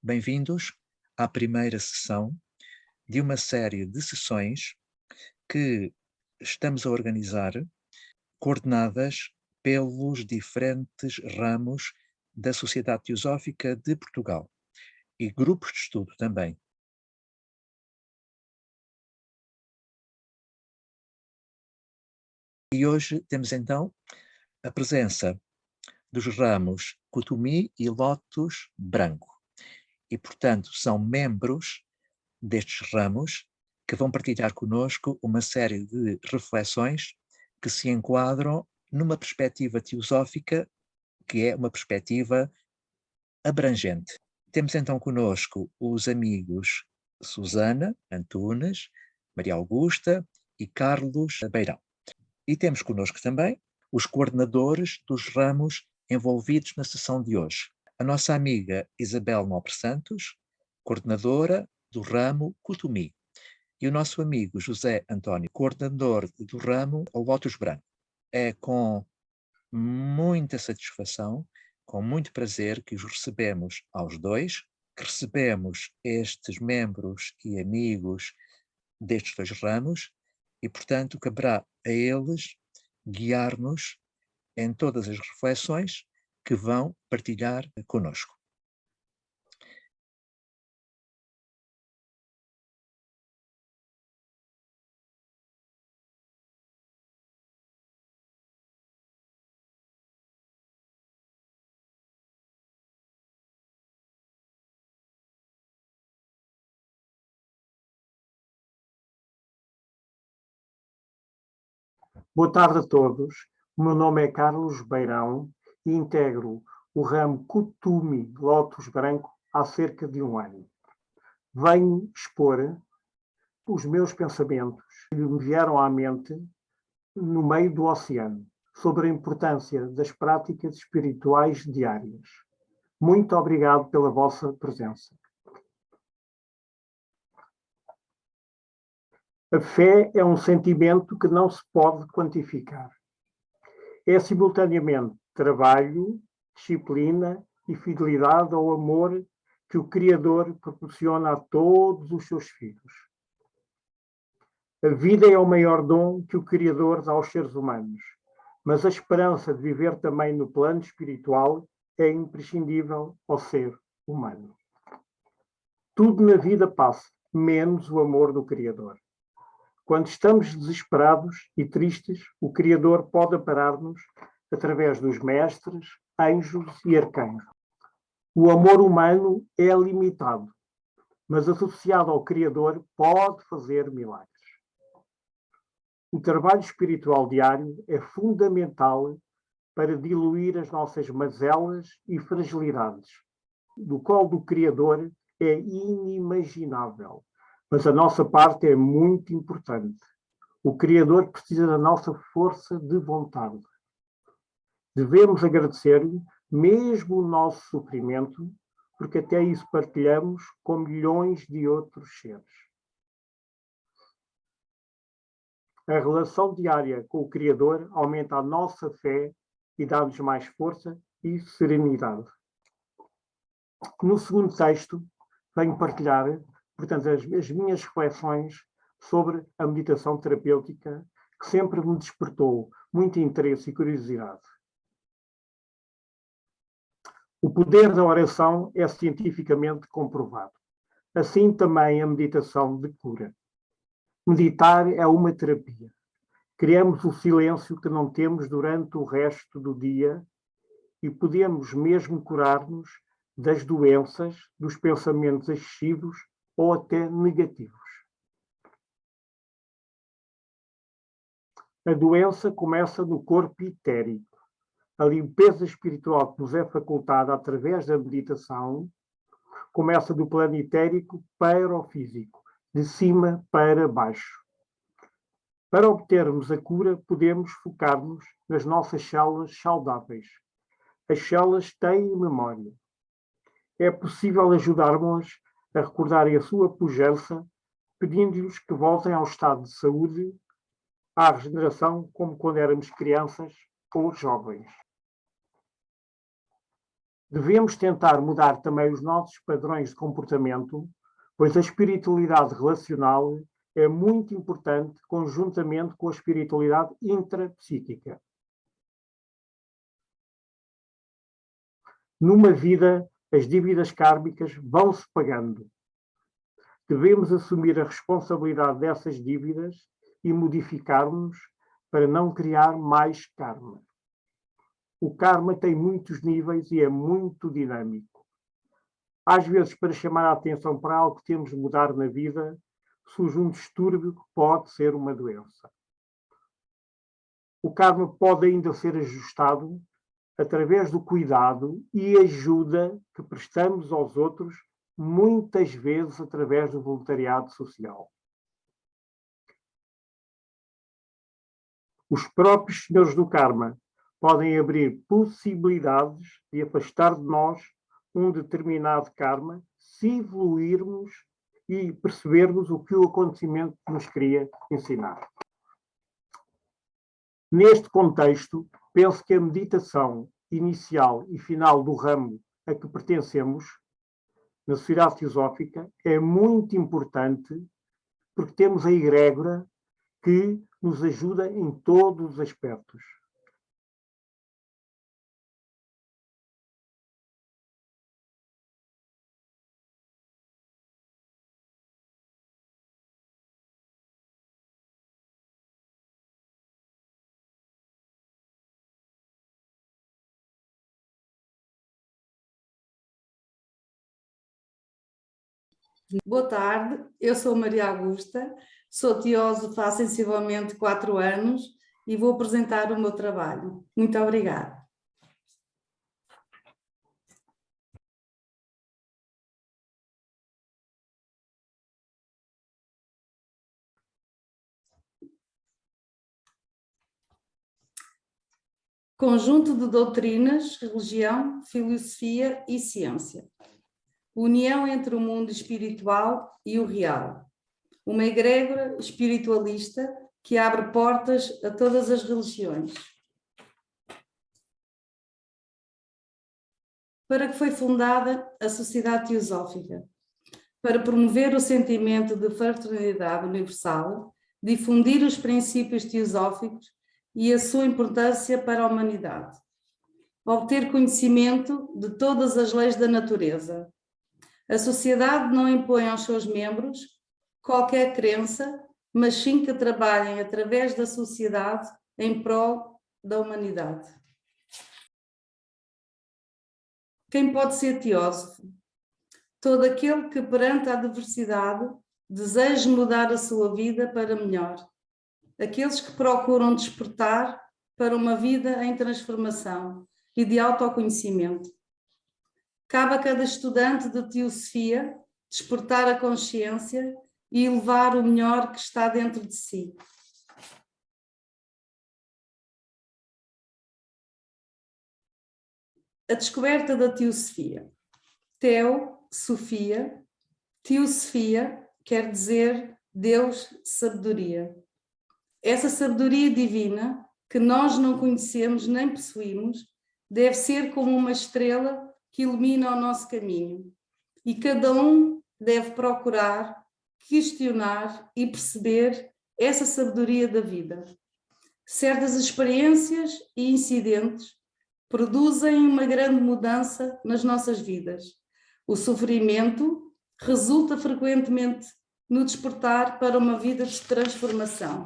Bem-vindos à primeira sessão de uma série de sessões que estamos a organizar, coordenadas pelos diferentes ramos da Sociedade Teosófica de Portugal e grupos de estudo também. E hoje temos então a presença dos ramos Kutumi e Lótus Branco. E, portanto, são membros destes ramos que vão partilhar conosco uma série de reflexões que se enquadram numa perspectiva teosófica que é uma perspectiva abrangente. Temos então conosco os amigos Susana Antunes, Maria Augusta e Carlos Beirão. E temos conosco também os coordenadores dos ramos envolvidos na sessão de hoje. A nossa amiga Isabel Nobre Santos, coordenadora do ramo Kutumi, e o nosso amigo José António, coordenador do ramo Lótus Branco. É com muita satisfação, com muito prazer que os recebemos aos dois, que recebemos estes membros e amigos destes dois ramos e, portanto, caberá a eles guiar-nos em todas as reflexões que vão partilhar conosco. Boa tarde a todos. O meu nome é Carlos Beirão e integro o ramo Kutumi Lótus Branco há cerca de um ano. Venho expor os meus pensamentos que me vieram à mente no meio do oceano sobre a importância das práticas espirituais diárias. Muito obrigado pela vossa presença. A fé é um sentimento que não se pode quantificar. É simultaneamente trabalho, disciplina e fidelidade ao amor que o Criador proporciona a todos os seus filhos. A vida é o maior dom que o Criador dá aos seres humanos, mas a esperança de viver também no plano espiritual é imprescindível ao ser humano. Tudo na vida passa, menos o amor do Criador. Quando estamos desesperados e tristes, o Criador pode amparar-nos através dos mestres, anjos e arcanjos. O amor humano é limitado, mas associado ao Criador pode fazer milagres. O trabalho espiritual diário é fundamental para diluir as nossas mazelas e fragilidades. Do colo do Criador é inimaginável. Mas a nossa parte é muito importante. O Criador precisa da nossa força de vontade. Devemos agradecer-lhe, mesmo o nosso sofrimento, porque até isso partilhamos com milhões de outros seres. A relação diária com o Criador aumenta a nossa fé e dá-nos mais força e serenidade. No segundo texto, venho partilhar portanto, as minhas reflexões sobre a meditação terapêutica, que sempre me despertou muito interesse e curiosidade. O poder da oração é cientificamente comprovado. Assim também a meditação de cura. Meditar é uma terapia. Criamos o silêncio que não temos durante o resto do dia e podemos mesmo curar-nos das doenças, dos pensamentos excessivos ou até negativos. A doença começa no corpo etérico. A limpeza espiritual que nos é facultada através da meditação começa do plano etérico para o físico, de cima para baixo. Para obtermos a cura, podemos focar-nos nas nossas células saudáveis. As células têm memória. É possível ajudarmos a recordarem a sua pujança, pedindo-lhes que voltem ao estado de saúde, à regeneração, como quando éramos crianças ou jovens. Devemos tentar mudar também os nossos padrões de comportamento, pois a espiritualidade relacional é muito importante conjuntamente com a espiritualidade intrapsíquica. Numa vida, as dívidas kármicas vão-se pagando. Devemos assumir a responsabilidade dessas dívidas e modificarmos para não criar mais karma. O karma tem muitos níveis e é muito dinâmico. Às vezes, para chamar a atenção para algo que temos de mudar na vida, surge um distúrbio que pode ser uma doença. O karma pode ainda ser ajustado através do cuidado e ajuda que prestamos aos outros, muitas vezes através do voluntariado social. Os próprios senhores do karma podem abrir possibilidades de afastar de nós um determinado karma se evoluirmos e percebermos o que o acontecimento nos queria ensinar. Neste contexto, penso que a meditação inicial e final do ramo a que pertencemos, na sociedade teosófica, é muito importante porque temos a egrégora que nos ajuda em todos os aspectos. Boa tarde, eu sou Maria Augusta, sou teósofa há sensivelmente 4 anos e vou apresentar o meu trabalho. Muito obrigada. Conjunto de doutrinas, religião, filosofia e ciência. União entre o mundo espiritual e o real. Uma egrégora espiritualista que abre portas a todas as religiões. Para que foi fundada a Sociedade Teosófica? Para promover o sentimento de fraternidade universal, difundir os princípios teosóficos e a sua importância para a humanidade. Obter conhecimento de todas as leis da natureza. A sociedade não impõe aos seus membros qualquer crença, mas sim que trabalhem através da sociedade em prol da humanidade. Quem pode ser teósofo? Todo aquele que, perante a adversidade, deseja mudar a sua vida para melhor. Aqueles que procuram despertar para uma vida em transformação e de autoconhecimento. Cabe a cada estudante de teosofia despertar a consciência e elevar o melhor que está dentro de si. A descoberta da teosofia. Teo, Sofia. Teosofia quer dizer Deus, sabedoria. Essa sabedoria divina, que nós não conhecemos nem possuímos, deve ser como uma estrela que ilumina o nosso caminho. E cada um deve procurar, questionar e perceber essa sabedoria da vida. Certas experiências e incidentes produzem uma grande mudança nas nossas vidas. O sofrimento resulta frequentemente no despertar para uma vida de transformação.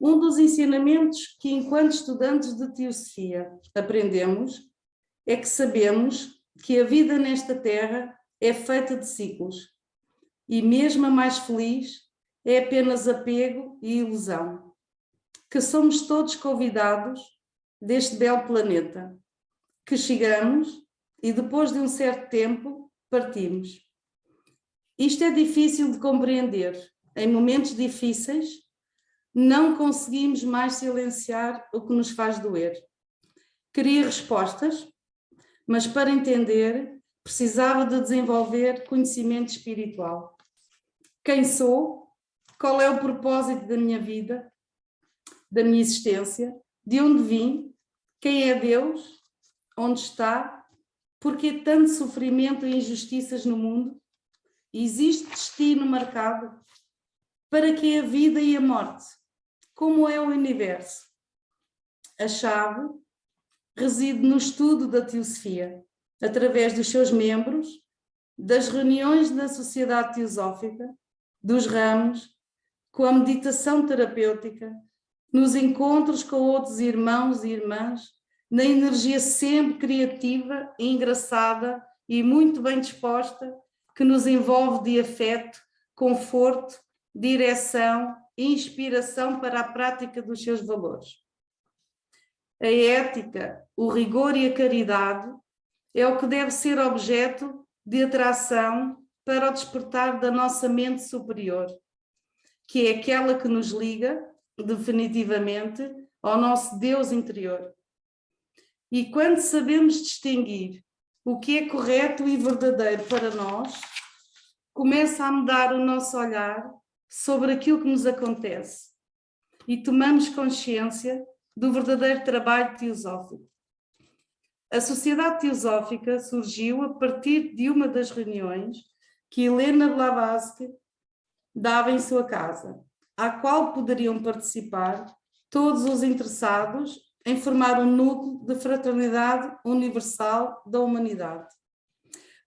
Um dos ensinamentos que, enquanto estudantes de teosofia, aprendemos é que sabemos que a vida nesta terra é feita de ciclos e mesmo a mais feliz é apenas apego e ilusão, que somos todos convidados deste belo planeta, que chegamos e depois de um certo tempo partimos. Isto é difícil de compreender. Em momentos difíceis, não conseguimos mais silenciar o que nos faz doer. Queria respostas, mas para entender, precisava de desenvolver conhecimento espiritual. Quem sou? Qual é o propósito da minha vida? Da minha existência? De onde vim? Quem é Deus? Onde está? Por que tanto sofrimento e injustiças no mundo? Existe destino marcado? Para que a vida e a morte? Como é o universo? A chave reside no estudo da teosofia, através dos seus membros, das reuniões da Sociedade Teosófica, dos ramos, com a meditação terapêutica, nos encontros com outros irmãos e irmãs, na energia sempre criativa, engraçada e muito bem disposta, que nos envolve de afeto, conforto, direção e inspiração para a prática dos seus valores. A ética, o rigor e a caridade é o que deve ser objeto de atração para o despertar da nossa mente superior, que é aquela que nos liga definitivamente ao nosso Deus interior. E quando sabemos distinguir o que é correto e verdadeiro para nós, começa a mudar o nosso olhar sobre aquilo que nos acontece e tomamos consciência do verdadeiro trabalho teosófico. A Sociedade Teosófica surgiu a partir de uma das reuniões que Helena Blavatsky dava em sua casa, à qual poderiam participar todos os interessados em formar um núcleo de fraternidade universal da humanidade.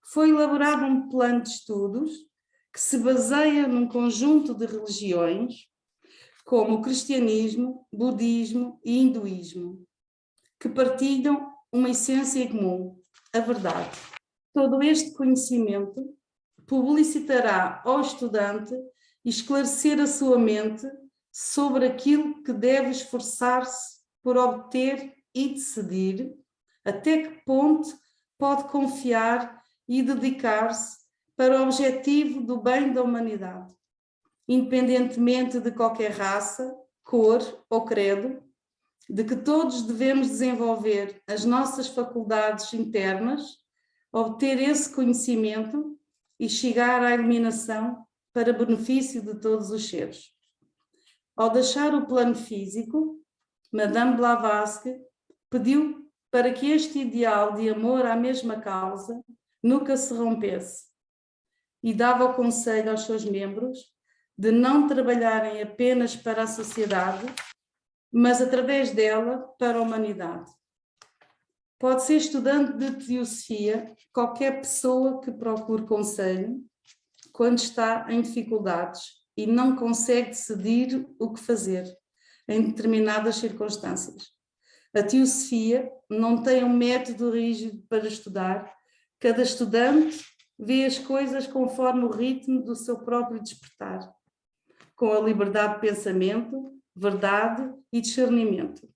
Foi elaborado um plano de estudos que se baseia num conjunto de religiões, como o cristianismo, budismo e hinduísmo, que partilham uma essência comum, a verdade. Todo este conhecimento publicitará ao estudante esclarecer a sua mente sobre aquilo que deve esforçar-se por obter e decidir, até que ponto pode confiar e dedicar-se para o objetivo do bem da humanidade, independentemente de qualquer raça, cor ou credo, de que todos devemos desenvolver as nossas faculdades internas, obter esse conhecimento e chegar à iluminação para benefício de todos os seres. Ao deixar o plano físico, Madame Blavatsky pediu para que este ideal de amor à mesma causa nunca se rompesse e dava o conselho aos seus membros de não trabalharem apenas para a sociedade, mas através dela para a humanidade. Pode ser estudante de teosofia qualquer pessoa que procure conselho quando está em dificuldades e não consegue decidir o que fazer em determinadas circunstâncias. A teosofia não tem um método rígido para estudar. Cada estudante vê as coisas conforme o ritmo do seu próprio despertar, com a liberdade de pensamento, verdade e discernimento.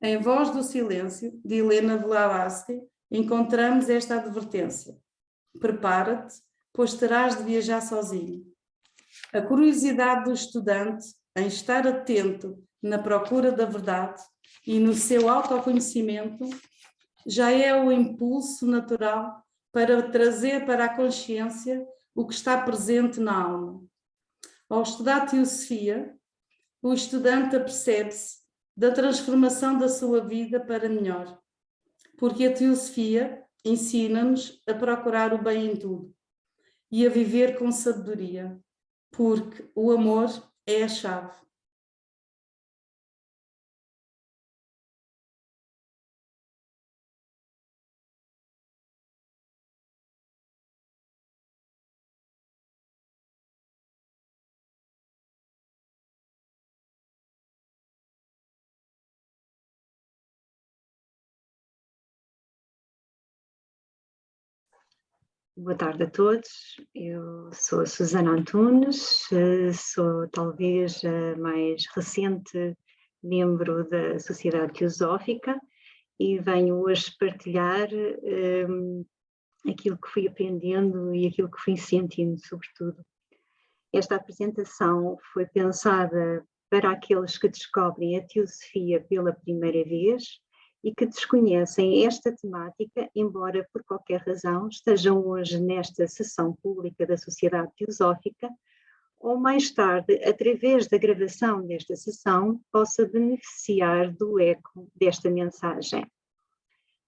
Em Voz do Silêncio, de Helena Blavatsky, encontramos esta advertência: prepara-te, pois terás de viajar sozinho. A curiosidade do estudante em estar atento na procura da verdade e no seu autoconhecimento já é o impulso natural para trazer para a consciência o que está presente na alma. Ao estudar teosofia, o estudante apercebe-se da transformação da sua vida para melhor, porque a teosofia ensina-nos a procurar o bem em tudo e a viver com sabedoria, porque o amor é a chave. Boa tarde a todos, eu sou a Susana Antunes, sou talvez a mais recente membro da Sociedade Teosófica e venho hoje partilhar aquilo que fui aprendendo e aquilo que fui sentindo, sobretudo. Esta apresentação foi pensada para aqueles que descobrem a teosofia pela primeira vez e que desconhecem esta temática, embora por qualquer razão estejam hoje nesta sessão pública da Sociedade Teosófica, ou mais tarde, através da gravação desta sessão, possa beneficiar do eco desta mensagem.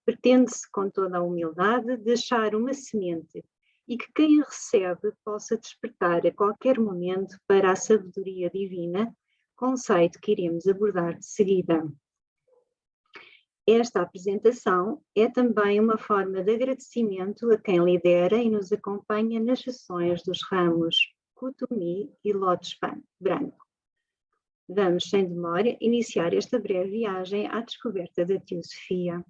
Pretende-se, com toda a humildade, deixar uma semente e que quem a recebe possa despertar a qualquer momento para a sabedoria divina, conceito que iremos abordar de seguida. Esta apresentação é também uma forma de agradecimento a quem lidera e nos acompanha nas sessões dos ramos Kutumi e Lótus Branco. Vamos, sem demora, iniciar esta breve viagem à descoberta da Teosofia.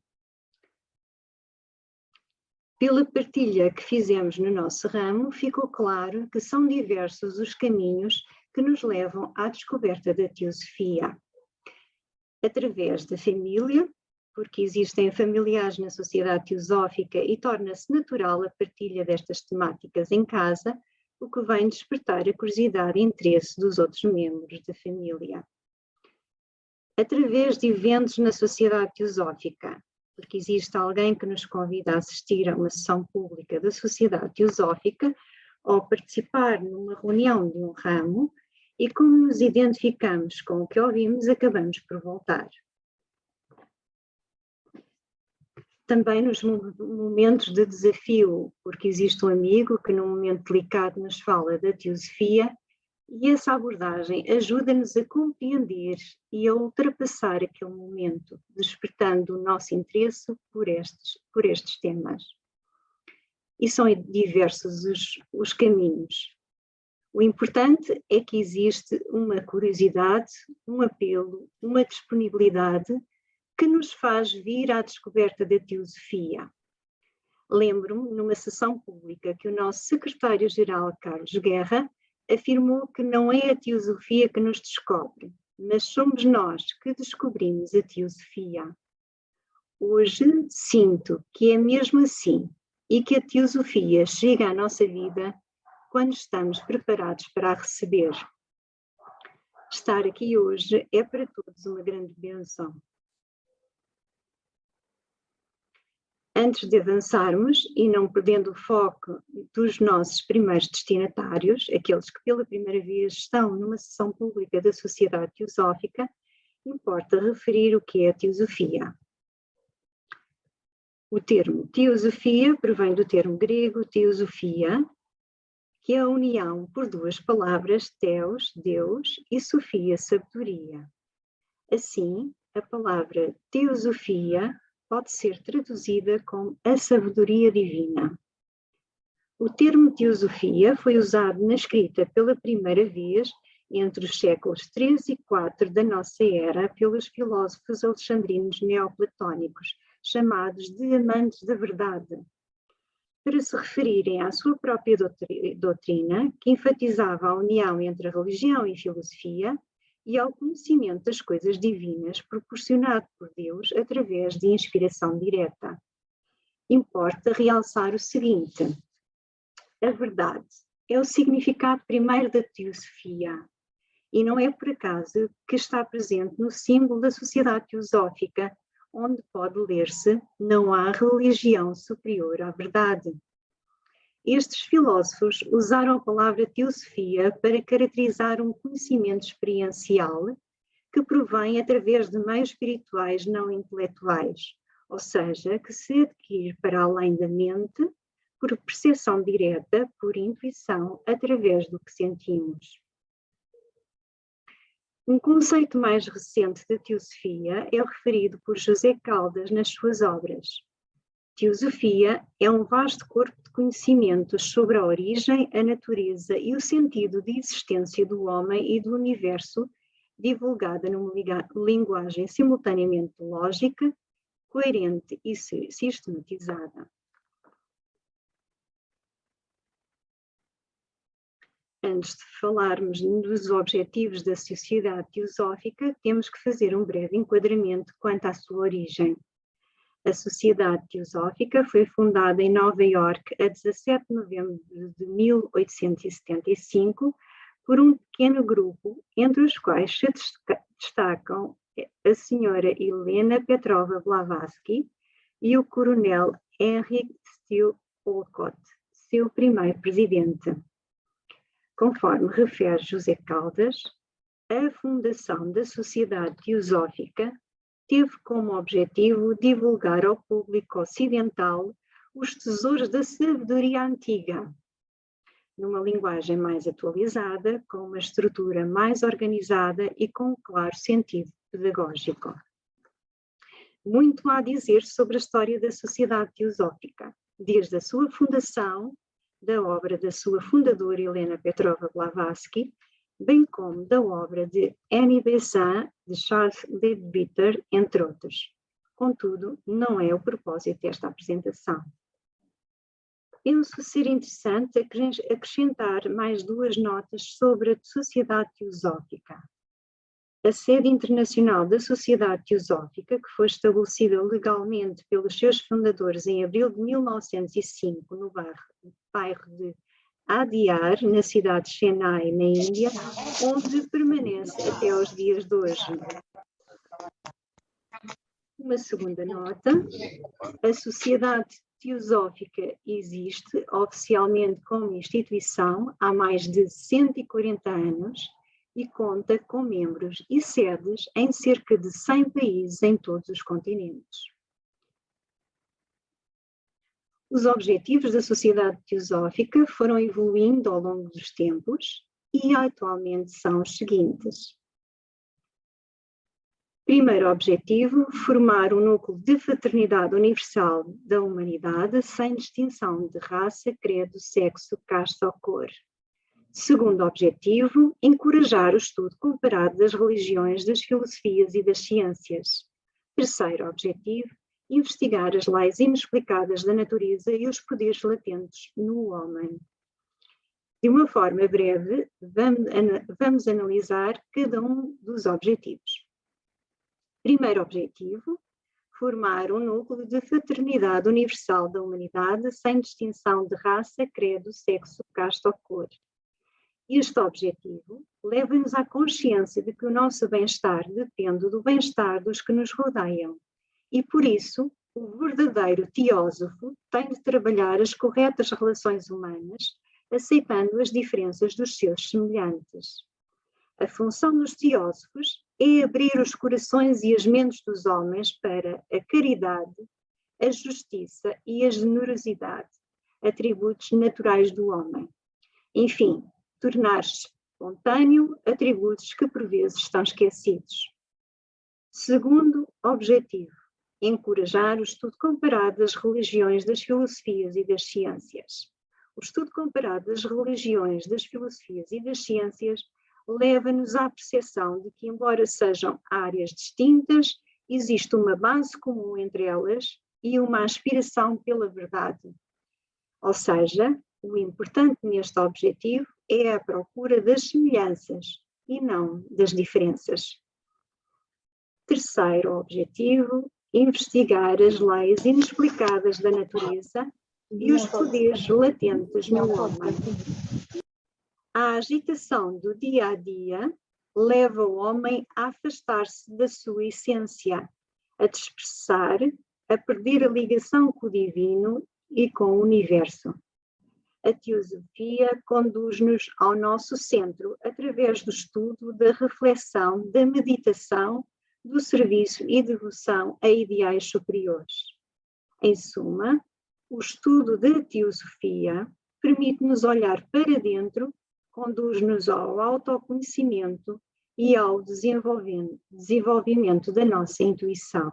Pela partilha que fizemos no nosso ramo, ficou claro que são diversos os caminhos que nos levam à descoberta da Teosofia. Através da família, porque existem familiares na sociedade teosófica e torna-se natural a partilha destas temáticas em casa, o que vem despertar a curiosidade e interesse dos outros membros da família. Através de eventos na sociedade teosófica, porque existe alguém que nos convida a assistir a uma sessão pública da sociedade teosófica ou participar numa reunião de um ramo, e como nos identificamos com o que ouvimos, acabamos por voltar. Também nos momentos de desafio, porque existe um amigo que num momento delicado nos fala da Teosofia, e essa abordagem ajuda-nos a compreender e a ultrapassar aquele momento, despertando o nosso interesse por estes temas. E são diversos os caminhos. O importante é que existe uma curiosidade, um apelo, uma disponibilidade que nos faz vir à descoberta da Teosofia. Lembro-me, numa sessão pública, que o nosso secretário-geral, Carlos Guerra, afirmou que não é a Teosofia que nos descobre, mas somos nós que descobrimos a Teosofia. Hoje sinto que é mesmo assim e que a Teosofia chega à nossa vida quando estamos preparados para a receber. Estar aqui hoje é para todos uma grande bênção. Antes de avançarmos, e não perdendo o foco dos nossos primeiros destinatários, aqueles que pela primeira vez estão numa sessão pública da Sociedade Teosófica, importa referir o que é a Teosofia. O termo Teosofia provém do termo grego Theosofia, que é a união por duas palavras, Theos, Deus, e Sofia, sabedoria. Assim, a palavra Teosofia pode ser traduzida como a sabedoria divina. O termo teosofia foi usado na escrita pela primeira vez entre os séculos 3 e 4 da nossa era pelos filósofos alexandrinos neoplatónicos, chamados de amantes da verdade, para se referirem à sua própria doutrina, que enfatizava a união entre a religião e a filosofia, e ao conhecimento das coisas divinas proporcionado por Deus através de inspiração direta. Importa realçar o seguinte: a verdade é o significado primeiro da Teosofia, e não é por acaso que está presente no símbolo da sociedade teosófica, onde pode ler-se: não há religião superior à verdade. Estes filósofos usaram a palavra teosofia para caracterizar um conhecimento experiencial que provém através de meios espirituais não intelectuais, ou seja, que se adquire para além da mente, por percepção direta, por intuição, através do que sentimos. Um conceito mais recente de teosofia é o referido por José Caldas nas suas obras. Teosofia é um vasto corpo de conhecimentos sobre a origem, a natureza e o sentido de existência do homem e do universo, divulgada numa linguagem simultaneamente lógica, coerente e sistematizada. Antes de falarmos dos objetivos da Sociedade Teosófica, temos que fazer um breve enquadramento quanto à sua origem. A Sociedade Teosófica foi fundada em Nova Iorque a 17 de novembro de 1875 por um pequeno grupo, entre os quais se destacam a senhora Helena Petrova Blavatsky e o coronel Henry Steele Olcott, seu primeiro presidente. Conforme refere José Caldas, a fundação da Sociedade Teosófica teve como objetivo divulgar ao público ocidental os tesouros da sabedoria antiga, numa linguagem mais atualizada, com uma estrutura mais organizada e com um claro sentido pedagógico. Muito há a dizer sobre a história da Sociedade Teosófica, desde a sua fundação, da obra da sua fundadora Helena Petrova Blavatsky, bem como da obra de Annie Besant, de Charles Leadbeater, entre outros. Contudo, não é o propósito desta apresentação. Penso ser interessante acrescentar mais 2 notas sobre a Sociedade Teosófica. A sede internacional da Sociedade Teosófica, que foi estabelecida legalmente pelos seus fundadores em abril de 1905, no bairro de Adyar, na cidade de Chennai, na Índia, onde permanece até aos dias de hoje. Uma segunda nota: a Sociedade Teosófica existe oficialmente como instituição há mais de 140 anos e conta com membros e sedes em cerca de 100 países em todos os continentes. Os objetivos da Sociedade Teosófica foram evoluindo ao longo dos tempos e atualmente são os seguintes. Primeiro objetivo, formar um núcleo de fraternidade universal da humanidade sem distinção de raça, credo, sexo, casta ou cor. Segundo objetivo, encorajar o estudo comparado das religiões, das filosofias e das ciências. Terceiro objetivo, investigar as leis inexplicadas da natureza e os poderes latentes no homem. De uma forma breve, vamos analisar cada um dos objetivos. Primeiro objetivo, formar um núcleo de fraternidade universal da humanidade sem distinção de raça, credo, sexo, casta ou cor. Este objetivo leva-nos à consciência de que o nosso bem-estar depende do bem-estar dos que nos rodeiam e, por isso, o verdadeiro teósofo tem de trabalhar as corretas relações humanas, aceitando as diferenças dos seus semelhantes. A função dos teósofos é abrir os corações e as mentes dos homens para a caridade, a justiça e a generosidade, atributos naturais do homem. Enfim, tornar-se espontâneo, atributos que por vezes estão esquecidos. Segundo objetivo, encorajar o estudo comparado das religiões, das filosofias e das ciências. O estudo comparado das religiões, das filosofias e das ciências leva-nos à percepção de que, embora sejam áreas distintas, existe uma base comum entre elas e uma aspiração pela verdade. Ou seja, o importante neste objetivo é a procura das semelhanças e não das diferenças. Terceiro objetivo, investigar as leis inexplicadas da natureza e os poderes latentes no homem. A agitação do dia a dia leva o homem a afastar-se da sua essência, a dispersar, a perder a ligação com o divino e com o universo. A teosofia conduz-nos ao nosso centro através do estudo, da reflexão, da meditação, do serviço e devoção a ideais superiores. Em suma, o estudo da teosofia permite-nos olhar para dentro, conduz-nos ao autoconhecimento e ao desenvolvimento da nossa intuição.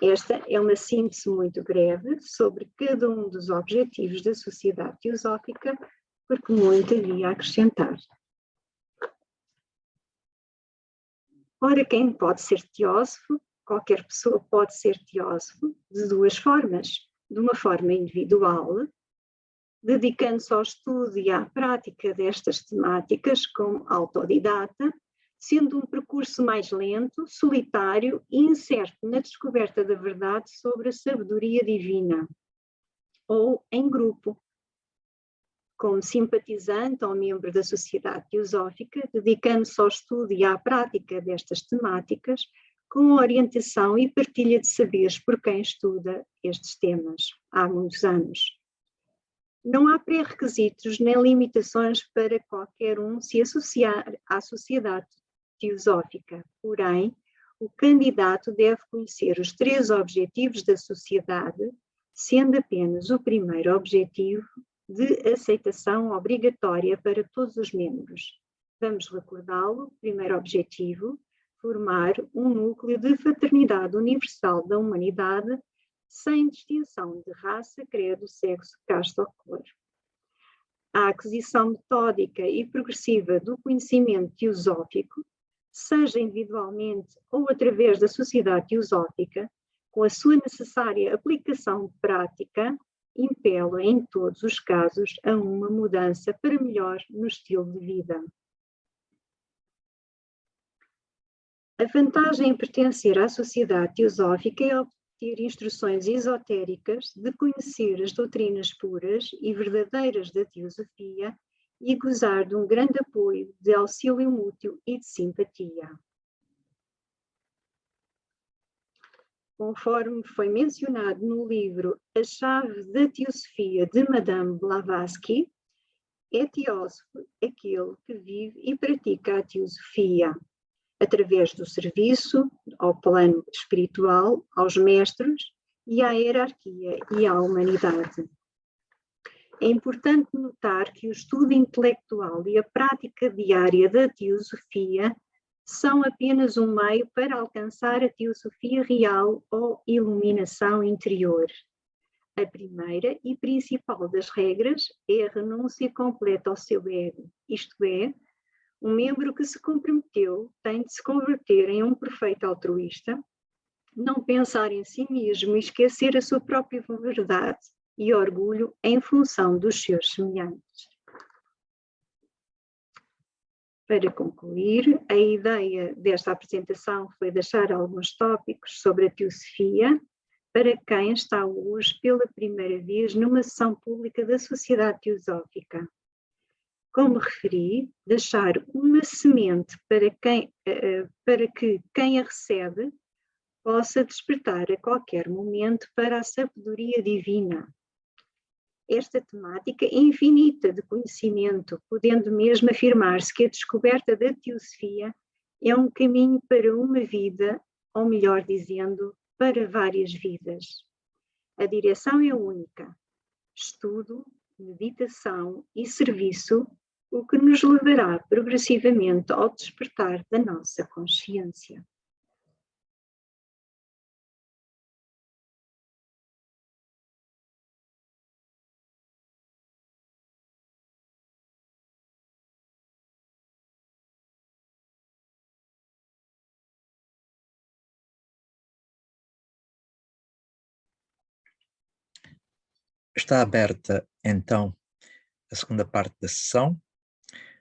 Esta é uma síntese muito breve sobre cada um dos objetivos da Sociedade Teosófica, porque muito havia a acrescentar. Ora, quem pode ser teósofo? Qualquer pessoa pode ser teósofo de 2 formas. De uma forma individual, dedicando-se ao estudo e à prática destas temáticas como autodidata, sendo um percurso mais lento, solitário e incerto na descoberta da verdade sobre a sabedoria divina, ou em grupo, como simpatizante ou membro da Sociedade Teosófica, dedicando-se ao estudo e à prática destas temáticas, com orientação e partilha de saberes por quem estuda estes temas há muitos anos. Não há pré-requisitos nem limitações para qualquer um se associar à Sociedade Teosófica, porém, o candidato deve conhecer os 3 objetivos da sociedade, sendo apenas o primeiro objetivo de aceitação obrigatória para todos os membros. Vamos recordá-lo. Primeiro objetivo: formar um núcleo de fraternidade universal da humanidade, sem distinção de raça, credo, sexo, casta ou cor. A aquisição metódica e progressiva do conhecimento teosófico, seja individualmente ou através da sociedade teosófica, com a sua necessária aplicação prática, impele em todos os casos a uma mudança para melhor no estilo de vida. A vantagem em pertencer à sociedade teosófica é obter instruções esotéricas, de conhecer as doutrinas puras e verdadeiras da teosofia e gozar de um grande apoio, de auxílio mútuo e de simpatia. Conforme foi mencionado no livro A Chave da Teosofia de Madame Blavatsky, é teósofo aquele que vive e pratica a teosofia, através do serviço ao plano espiritual, aos mestres e à hierarquia e à humanidade. É importante notar que o estudo intelectual e a prática diária da teosofia são apenas um meio para alcançar a teosofia real ou iluminação interior. A primeira e principal das regras é a renúncia completa ao seu ego, isto é, um membro que se comprometeu tem de se converter em um perfeito altruísta, não pensar em si mesmo e esquecer a sua própria verdade e orgulho em função dos seus semelhantes. Para concluir, a ideia desta apresentação foi deixar alguns tópicos sobre a teosofia para quem está hoje pela primeira vez numa sessão pública da Sociedade Teosófica. Como referi, deixar uma semente para que quem a recebe possa despertar a qualquer momento para a sabedoria divina. Esta temática é infinita de conhecimento, podendo mesmo afirmar-se que a descoberta da teosofia é um caminho para uma vida, ou melhor dizendo, para várias vidas. A direção é única: estudo, meditação e serviço, o que nos levará progressivamente ao despertar da nossa consciência. Está aberta, então, a segunda parte da sessão,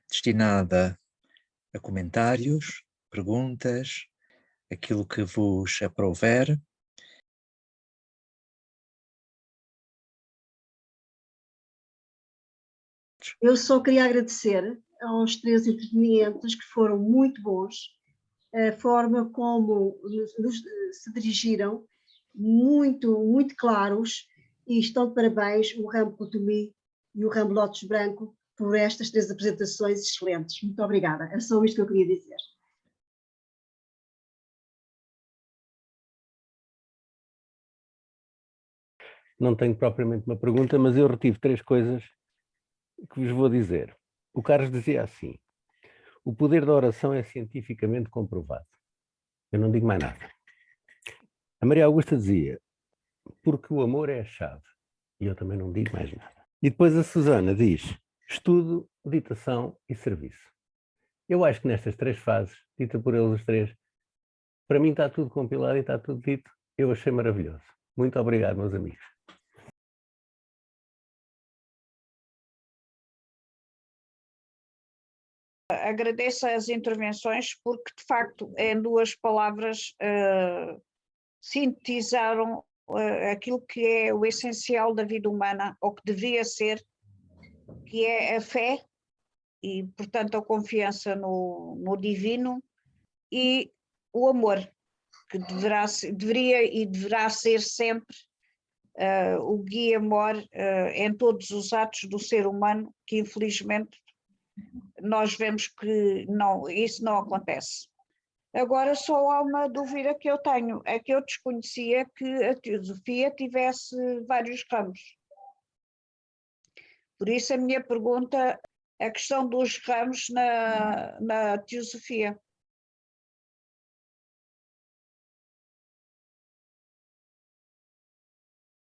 destinada a comentários, perguntas, aquilo que vos aprouver. Eu só queria agradecer aos 3 intervenientes, que foram muito bons, a forma como nos se dirigiram, muito claros, e estão de parabéns o ramo Cotomi e o ramo Lótus Branco por estas 3 apresentações excelentes. Muito obrigada. É só isto que eu queria dizer. Não tenho propriamente uma pergunta, mas eu retive 3 coisas que vos vou dizer. O Carlos dizia assim: o poder da oração é cientificamente comprovado. Eu não digo mais nada. A Maria Augusta dizia: porque o amor é a chave. E eu também não digo mais nada. E depois a Susana diz: estudo, meditação e serviço. Eu acho que nestas 3 fases, dita por eles os 3, para mim está tudo compilado e está tudo dito. Eu achei maravilhoso. Muito obrigado, meus amigos. Agradeço as intervenções porque, de facto, em 2 palavras, sintetizaram aquilo que é o essencial da vida humana, ou que deveria ser, que é a fé e, portanto, a confiança no divino e o amor, que deveria e deverá ser sempre o guia-mor em todos os atos do ser humano, que infelizmente nós vemos que não, isso não acontece. Agora só há uma dúvida que eu tenho, é que eu desconhecia que a teosofia tivesse vários ramos. Por isso a minha pergunta é a questão dos ramos na teosofia.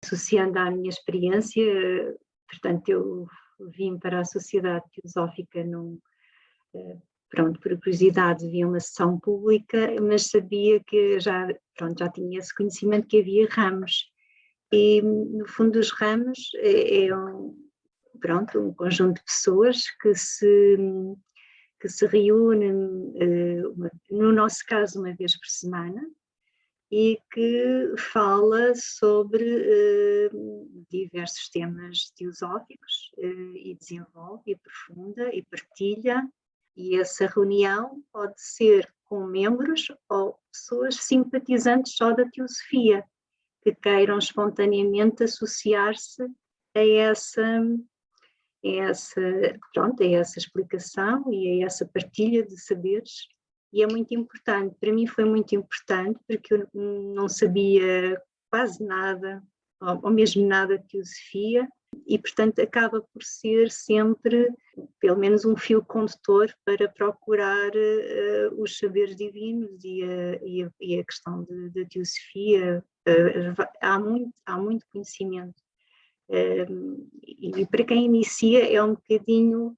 Associando à minha experiência, portanto, eu vim para a Sociedade Teosófica pronto, por curiosidade, vi uma sessão pública, mas sabia que já tinha esse conhecimento que havia ramos. E, no fundo, os ramos é um conjunto de pessoas que se reúnem, no nosso caso, uma vez por semana, e que fala sobre diversos temas teosóficos e desenvolve, e aprofunda, e partilha, e essa reunião pode ser com membros ou pessoas simpatizantes só da teosofia, que queiram espontaneamente associar-se a essa explicação e a essa partilha de saberes. E é muito importante, para mim foi muito importante, porque eu não sabia quase nada, ou mesmo nada de teosofia, e portanto acaba por ser sempre, pelo menos, um fio condutor para procurar os saberes divinos e a questão da teosofia. Há muito conhecimento. E para quem inicia é um bocadinho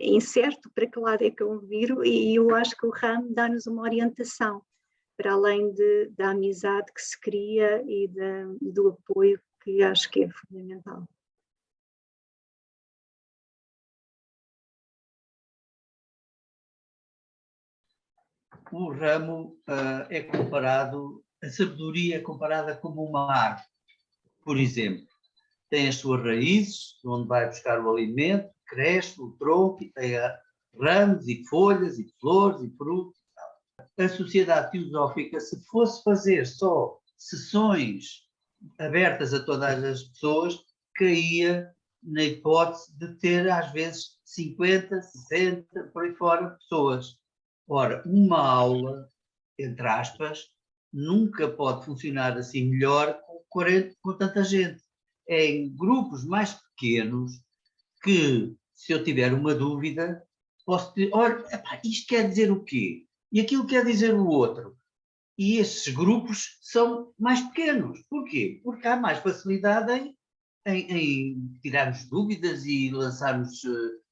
incerto para que lado é que eu viro, e eu acho que o ramo dá-nos uma orientação, para além da amizade que se cria e do apoio, que acho que é fundamental. O ramo é comparado, a sabedoria é comparada como uma árvore, por exemplo. Tem as suas raízes, onde vai buscar o alimento, cresce o tronco e tem ramos e folhas e flores e frutos. A Sociedade Teosófica, se fosse fazer só sessões abertas a todas as pessoas, caía na hipótese de ter às vezes 50, 60, por aí fora, pessoas. Ora, uma aula, entre aspas, nunca pode funcionar assim melhor com tanta gente. É em grupos mais pequenos que, se eu tiver uma dúvida, posso dizer, olha, isto quer dizer o quê? E aquilo quer dizer o outro. E esses grupos são mais pequenos. Porquê? Porque há mais facilidade em tirarmos dúvidas e lançarmos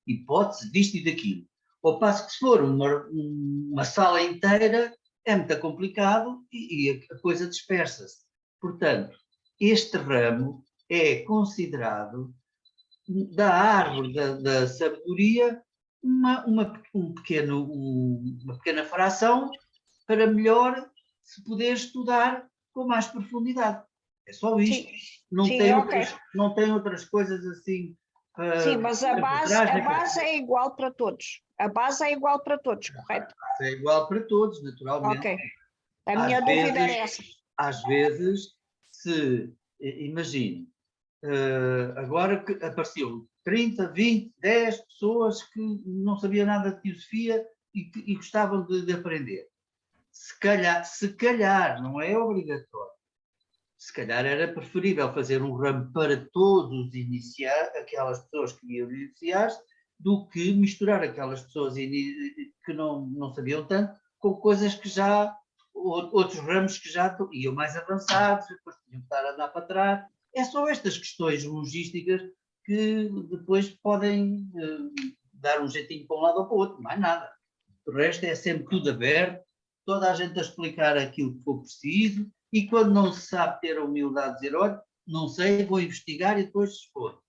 hipóteses disto e daquilo. Ao passo que, se for uma sala inteira, é muito complicado e a coisa dispersa-se. Portanto, este ramo é considerado, da árvore da sabedoria, uma pequena fração para melhor se poder estudar com mais profundidade. É só isto. Não tem outras coisas assim. Sim, mas a base é igual para todos. A base é igual para todos, correto? É igual para todos, naturalmente. Ok. A minha dúvida é essa. Às vezes, imagine, agora que apareceu 30, 20, 10 pessoas que não sabiam nada de teosofia e gostavam de aprender. Se calhar, não é obrigatório, se calhar era preferível fazer um ramo para todos aquelas pessoas que iam iniciar-se, do que misturar aquelas pessoas que não sabiam tanto com coisas que outros ramos que já iam mais avançados, depois tinham que estar a andar para trás. É só estas questões logísticas que depois podem dar um jeitinho para um lado ou para o outro, mais nada. O resto é sempre tudo aberto, toda a gente a explicar aquilo que for preciso, e quando não se sabe, ter a humildade de dizer, olha, não sei, vou investigar e depois expor.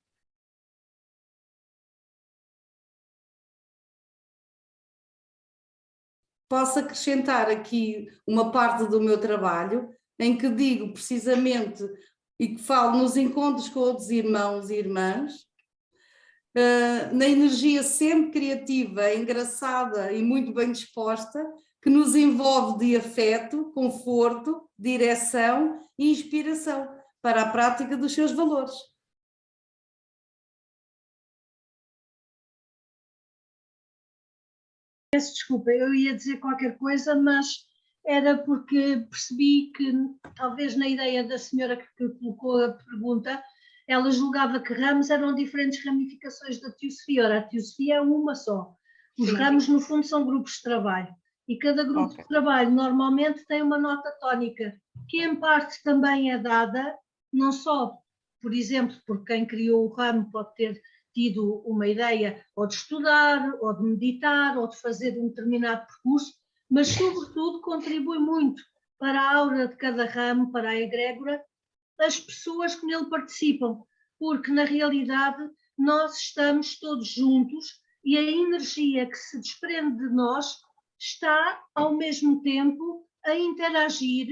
Posso acrescentar aqui uma parte do meu trabalho, em que digo precisamente, e que falo nos encontros com outros irmãos e irmãs, na energia sempre criativa, engraçada e muito bem disposta, que nos envolve de afeto, conforto, direção e inspiração para a prática dos seus valores. Peço desculpa, eu ia dizer qualquer coisa, mas era porque percebi que, talvez na ideia da senhora que colocou a pergunta, ela julgava que ramos eram diferentes ramificações da teosofia. Ora, a teosofia é uma só. Os Sim. ramos, no fundo, são grupos de trabalho. E cada grupo Ok. de trabalho normalmente tem uma nota tónica, que em parte também é dada, não só, por exemplo, porque quem criou o ramo pode ter tido uma ideia ou de estudar, ou de meditar, ou de fazer um determinado percurso, mas sobretudo contribui muito para a aura de cada ramo, para a egrégora, das pessoas que nele participam, porque na realidade nós estamos todos juntos e a energia que se desprende de nós está ao mesmo tempo a interagir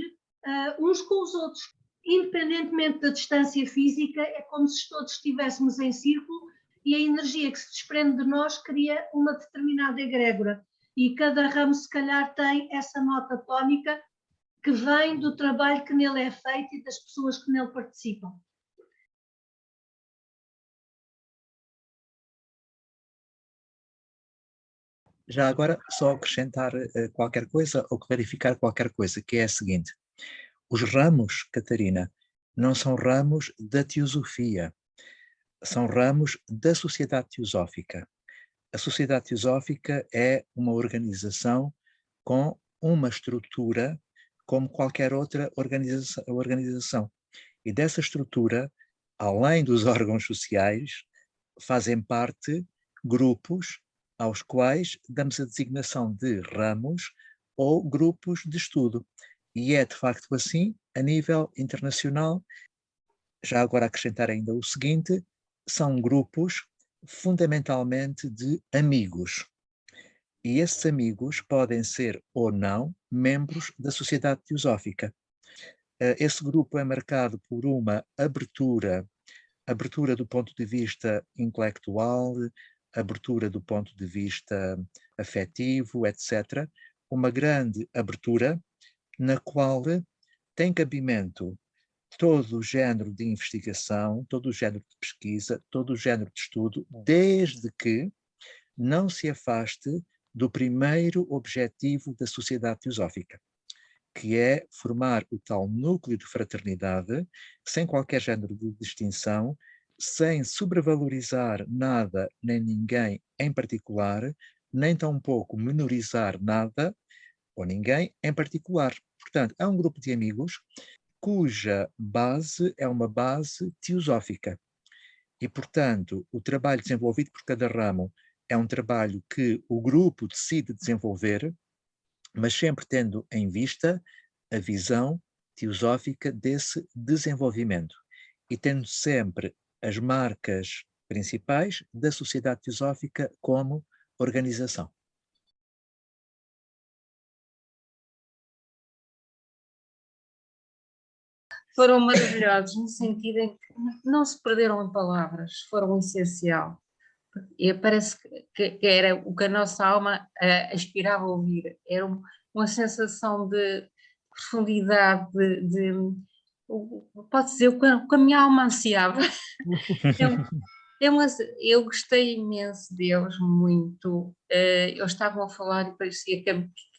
uns com os outros. Independentemente da distância física, é como se todos estivéssemos em círculo e a energia que se desprende de nós cria uma determinada egrégora. E cada ramo, se calhar, tem essa nota tónica que vem do trabalho que nele é feito e das pessoas que nele participam. Já agora, só acrescentar qualquer coisa ou clarificar qualquer coisa, que é a seguinte. Os ramos, Catarina, não são ramos da teosofia, são ramos da Sociedade Teosófica. A Sociedade Teosófica é uma organização com uma estrutura como qualquer outra organização. E dessa estrutura, além dos órgãos sociais, fazem parte grupos aos quais damos a designação de ramos ou grupos de estudo. E é de facto assim a nível internacional. Já agora acrescentar ainda o seguinte, são grupos fundamentalmente de amigos. E esses amigos podem ser ou não membros da Sociedade Teosófica. Esse grupo é marcado por uma abertura do ponto de vista intelectual, abertura do ponto de vista afetivo, etc. Uma grande abertura na qual tem cabimento todo o género de investigação, todo o género de pesquisa, todo o género de estudo, desde que não se afaste do primeiro objetivo da Sociedade Teosófica, que é formar o tal núcleo de fraternidade, sem qualquer género de distinção, sem sobrevalorizar nada nem ninguém em particular, nem tampouco menorizar nada ou ninguém em particular. Portanto, é um grupo de amigos cuja base é uma base teosófica. E, portanto, o trabalho desenvolvido por cada ramo é um trabalho que o grupo decide desenvolver, mas sempre tendo em vista a visão teosófica desse desenvolvimento e tendo sempre as marcas principais da Sociedade Teosófica como organização. Foram maravilhosos no sentido em que não se perderam em palavras, foram essencial. E parece que era o que a nossa alma aspirava a ouvir, era uma sensação de profundidade, pode dizer, o que a minha alma ansiava. Eu gostei imenso de Deus, muito. Eles estavam a falar e parecia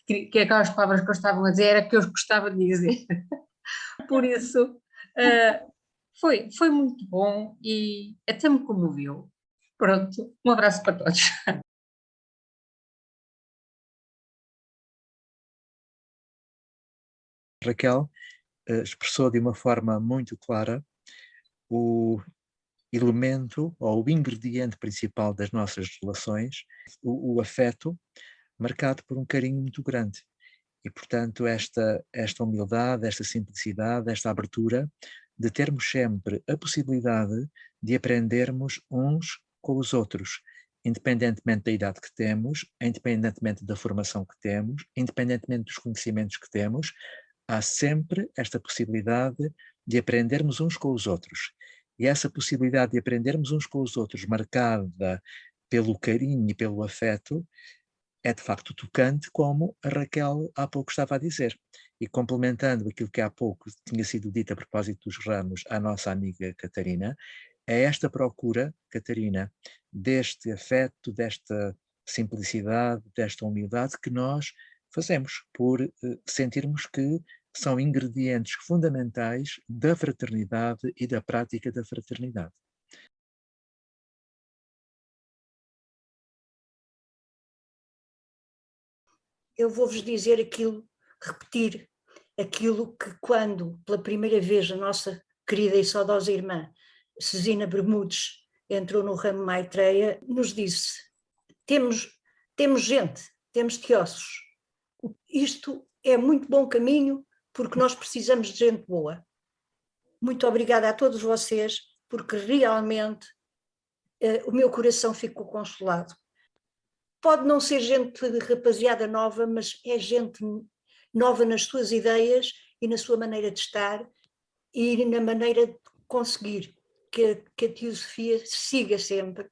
que aquelas palavras que eles estavam a dizer era que eu gostava de dizer. Por isso, foi muito bom e até me comoveu. Pronto, um abraço para todos. Raquel expressou de uma forma muito clara o elemento ou o ingrediente principal das nossas relações, o afeto, marcado por um carinho muito grande. E, portanto, esta humildade, esta simplicidade, esta abertura de termos sempre a possibilidade de aprendermos uns com os outros, independentemente da idade que temos, independentemente da formação que temos, independentemente dos conhecimentos que temos, há sempre esta possibilidade de aprendermos uns com os outros. E essa possibilidade de aprendermos uns com os outros, marcada pelo carinho e pelo afeto, é de facto tocante, como a Raquel há pouco estava a dizer. E complementando aquilo que há pouco tinha sido dito a propósito dos ramos à nossa amiga Catarina, é esta procura, Catarina, deste afeto, desta simplicidade, desta humildade que nós fazemos por sentirmos que são ingredientes fundamentais da fraternidade e da prática da fraternidade. Eu vou-vos dizer repetir aquilo que quando, pela primeira vez, a nossa querida e saudosa irmã Susina Bermudes entrou no ramo Maitreya, nos disse: temos gente, temos teossos. Isto é muito bom caminho, porque nós precisamos de gente boa. Muito obrigada a todos vocês, porque realmente o meu coração ficou consolado. Pode não ser gente de rapaziada nova, mas é gente nova nas suas ideias e na sua maneira de estar e na maneira de conseguir que a teosofia siga sempre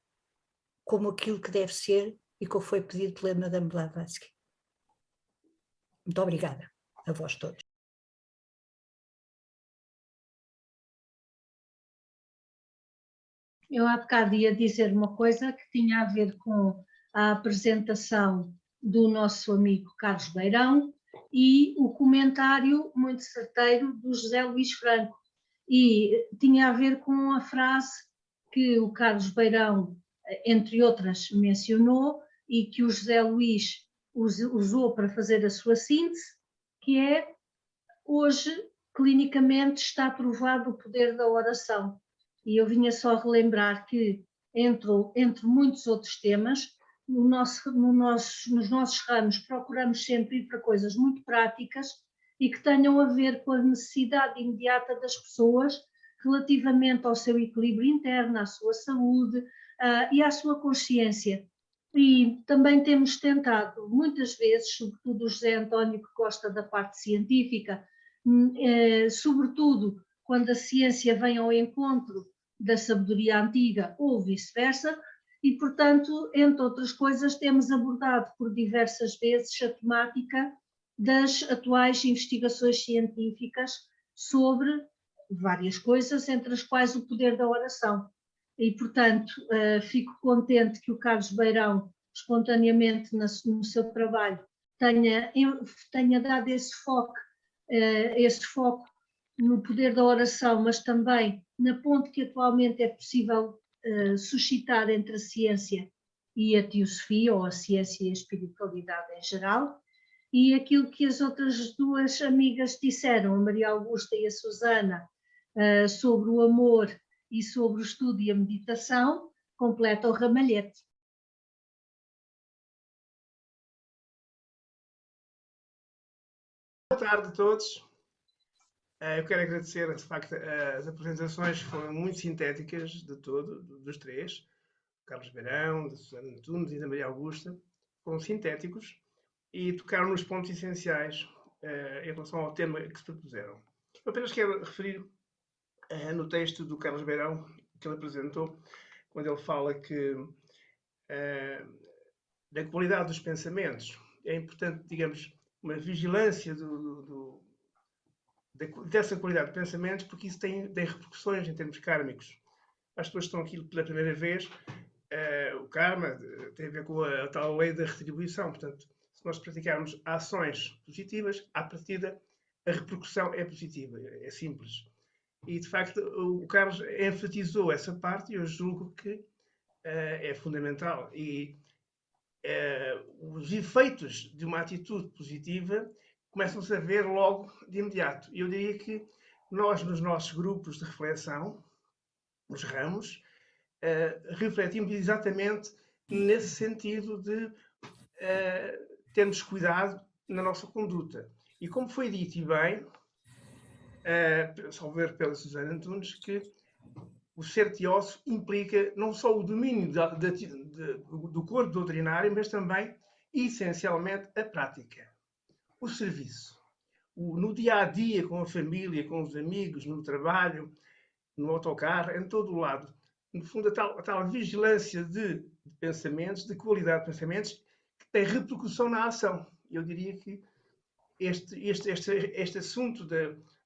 como aquilo que deve ser e como foi pedido pela Madame Blavatsky. Muito obrigada a vós todos. Eu há bocado ia dizer uma coisa que tinha a ver com a apresentação do nosso amigo Carlos Beirão e o comentário muito certeiro do José Luís Franco. E tinha a ver com a frase que o Carlos Beirão, entre outras, mencionou e que o José Luís usou para fazer a sua síntese, que é: hoje, clinicamente, está provado o poder da oração. E eu vinha só relembrar que, entre muitos outros temas, nos nossos ramos procuramos sempre ir para coisas muito práticas e que tenham a ver com a necessidade imediata das pessoas relativamente ao seu equilíbrio interno, à sua saúde e à sua consciência. E também temos tentado, muitas vezes, sobretudo o José António, que gosta da parte científica, sobretudo quando a ciência vem ao encontro da sabedoria antiga ou vice-versa, e, portanto, entre outras coisas, temos abordado por diversas vezes a temática das atuais investigações científicas sobre várias coisas, entre as quais o poder da oração. E, portanto, fico contente que o Carlos Beirão, espontaneamente no seu trabalho, tenha dado esse foco no poder da oração, mas também na ponte que atualmente é possível suscitar entre a ciência e a teosofia, ou a ciência e a espiritualidade em geral. E aquilo que as outras duas amigas disseram, a Maria Augusta e a Susana, sobre o amor e sobre o estudo e a meditação, completa o ramalhete. Boa tarde a todos. Eu quero agradecer, de facto, as apresentações foram muito sintéticas de dos três, Carlos Beirão, da Susana Antunes e da Maria Augusta, foram sintéticos e tocaram nos pontos essenciais em relação ao tema que se propuseram. Eu apenas quero referir no texto do Carlos Beirão, que ele apresentou, quando ele fala que da qualidade dos pensamentos é importante, digamos, uma vigilância dessa qualidade de pensamentos, porque isso tem repercussões em termos kármicos. As pessoas estão aqui pela primeira vez, o karma tem a ver com a tal lei da retribuição. Portanto, se nós praticarmos ações positivas, à partida a repercussão é positiva, é simples. E, de facto, o Carlos enfatizou essa parte e eu julgo que é fundamental. E os efeitos de uma atitude positiva começam-se a ver logo de imediato. E eu diria que nós, nos nossos grupos de reflexão, nos ramos, refletimos exatamente nesse sentido de termos cuidado na nossa conduta. E como foi dito e bem, só ver pela Susana Antunes, que o ser teósofo implica não só o domínio do corpo doutrinário, mas também, essencialmente, a prática, o serviço. No dia-a-dia, com a família, com os amigos, no trabalho, no autocarro, em todo o lado. No fundo, a tal vigilância de pensamentos, de qualidade de pensamentos, que tem repercussão na ação. Eu diria que este assunto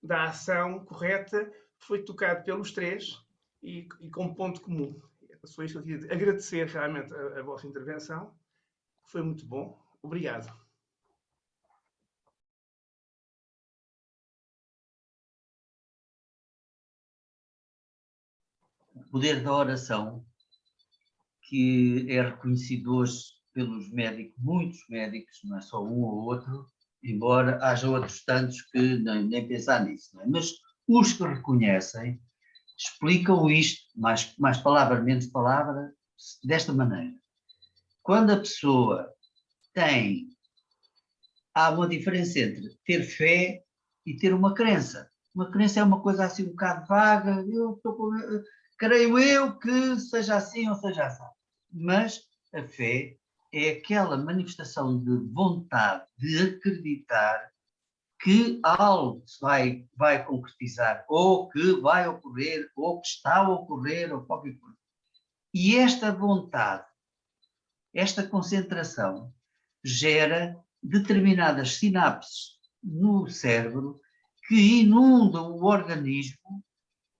da ação correta foi tocado pelos três e com ponto comum. Só isso que eu queria agradecer realmente a vossa intervenção Foi muito bom. Obrigado. O poder da oração, que é reconhecido hoje pelos médicos, muitos médicos, não é só um ou outro, embora haja outros tantos que nem pensar nisso, não é? Mas os que reconhecem explicam isto, mais palavra, menos palavra, desta maneira. Quando a pessoa há uma diferença entre ter fé e ter uma crença. Uma crença é uma coisa assim um bocado vaga, creio eu que seja assim ou seja assim. Mas a fé é aquela manifestação de vontade de acreditar que algo se vai concretizar, ou que vai ocorrer, ou que está a ocorrer, ou qualquer coisa. E esta vontade, esta concentração, gera determinadas sinapses no cérebro que inundam o organismo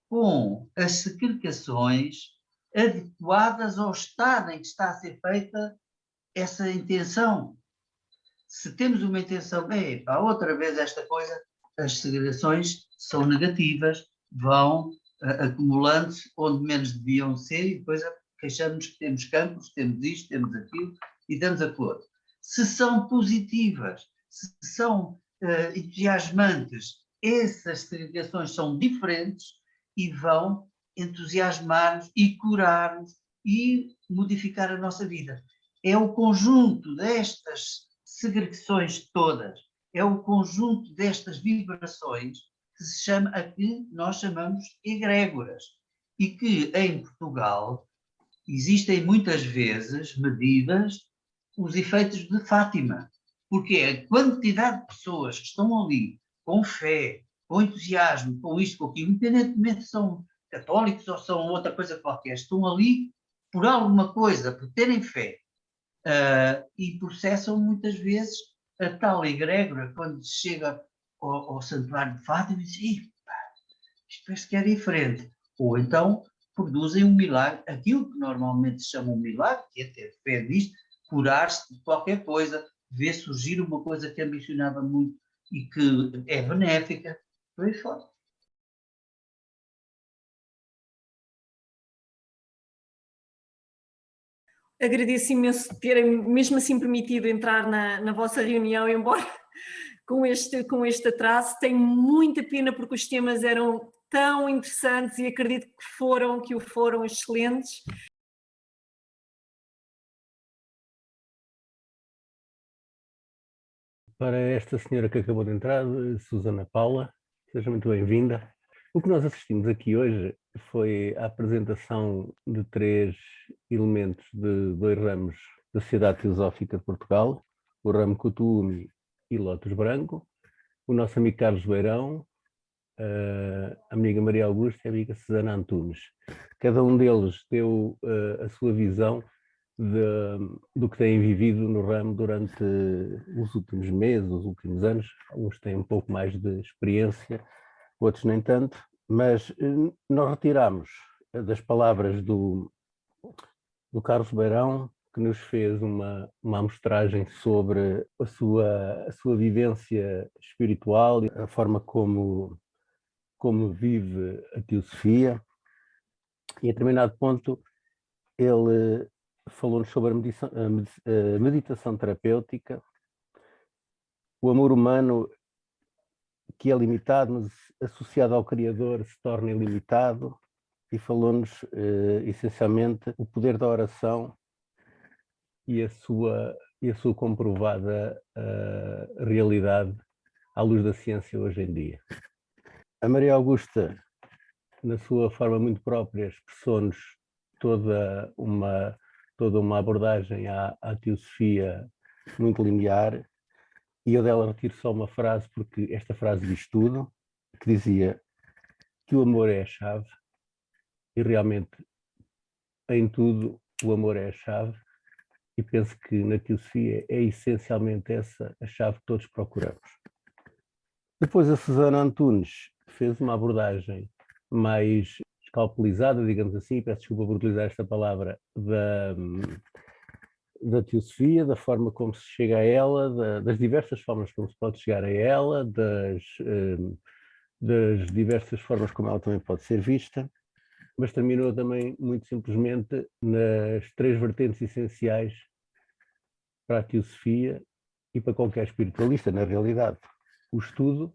com as secreções adequadas ao estado em que está a ser feita essa intenção. Se temos uma intenção, outra vez esta coisa, as segregações são negativas, vão acumulando-se onde menos deviam ser e depois queixamos que temos cancros, temos isto, temos aquilo e temos aquilo outro. Se são positivas, se são entusiasmantes, essas segregações são diferentes e vão entusiasmar-nos e curar-nos e modificar a nossa vida. É o conjunto destas segregações todas, é o conjunto destas vibrações que se chama, a que nós chamamos egrégoras, e que em Portugal existem muitas vezes medidas os efeitos de Fátima, porque é a quantidade de pessoas que estão ali com fé, com entusiasmo, com isto, com aquilo, independentemente se são católicos ou são outra coisa qualquer, estão ali por alguma coisa, por terem fé, e processam muitas vezes a tal egrégora quando se chega ao santuário de Fátima e diz, isto parece que é diferente. Ou então produzem um milagre, aquilo que normalmente se chama um milagre, que é ter fé nisto, curar-se de qualquer coisa, ver surgir uma coisa que ambicionava muito e que é benéfica, por aí fora. Agradeço imenso terem mesmo assim permitido entrar na vossa reunião, embora com este atraso. Tenho muita pena porque os temas eram tão interessantes e acredito que o foram excelentes. Para esta senhora que acabou de entrar, Susana Paula, seja muito bem-vinda. O que nós assistimos aqui hoje foi a apresentação de 3 elementos de 2 ramos da Sociedade Teosófica de Portugal, o ramo Kuthumi e Lótus Branco, o nosso amigo Carlos Beirão, a amiga Maria Augusta e a amiga Susana Antunes. Cada um deles deu a sua visão do que têm vivido no ramo durante os últimos meses, os últimos anos. Alguns têm um pouco mais de experiência, outros nem tanto, mas nós retiramos das palavras do Carlos Beirão, que nos fez uma amostragem sobre a sua vivência espiritual e a forma como vive a teosofia, e a determinado ponto ele falou-nos sobre a meditação terapêutica, o amor humano que é limitado, mas associado ao Criador se torna ilimitado, e falou-nos essencialmente o poder da oração e a sua comprovada realidade à luz da ciência hoje em dia. A Maria Augusta, na sua forma muito própria, expressou-nos toda uma abordagem à teosofia muito linear, e eu dela retiro só uma frase, porque esta frase diz tudo, que dizia que o amor é a chave, e realmente em tudo o amor é a chave, e penso que na teosofia é essencialmente essa a chave que todos procuramos. Depois a Susana Antunes fez uma abordagem mais escalpelizada, digamos assim, peço desculpa por utilizar esta palavra, da teosofia, da forma como se chega a ela, das diversas formas como se pode chegar a ela, das diversas formas como ela também pode ser vista, mas terminou também muito simplesmente nas 3 vertentes essenciais para a teosofia e para qualquer espiritualista, na realidade. O estudo,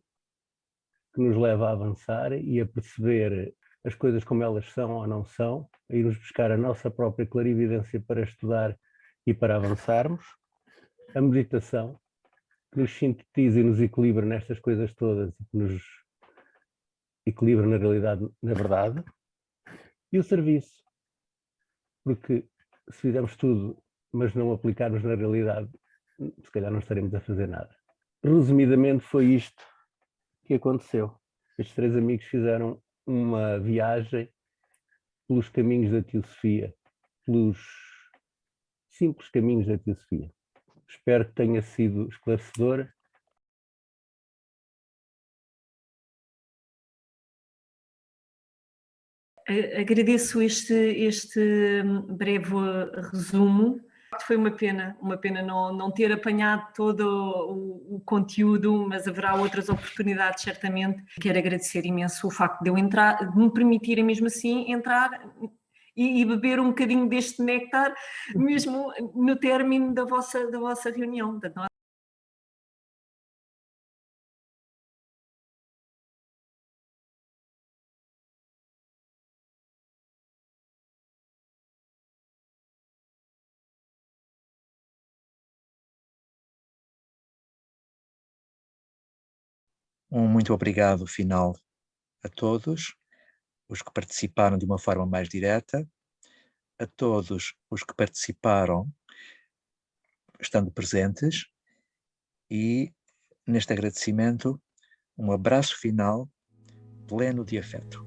que nos leva a avançar e a perceber as coisas como elas são ou não são, a irmos buscar a nossa própria clarividência para estudar e para avançarmos. A meditação, que nos sintetiza e nos equilibra nestas coisas todas e que nos equilibra na realidade, na verdade. E o serviço, porque se fizermos tudo, mas não aplicarmos na realidade, se calhar não estaremos a fazer nada. Resumidamente foi isto que aconteceu. Estes 3 amigos fizeram uma viagem pelos caminhos da teosofia, pelos simples caminhos da teosofia. Espero que tenha sido esclarecedor. Agradeço este breve resumo. Foi uma pena não ter apanhado todo o conteúdo, mas haverá outras oportunidades, certamente. Quero agradecer imenso o facto de eu entrar, de me permitirem mesmo assim entrar e beber um bocadinho deste néctar, mesmo no término da vossa reunião. Muito obrigado final a todos os que participaram de uma forma mais direta, a todos os que participaram estando presentes e, neste agradecimento, um abraço final pleno de afeto.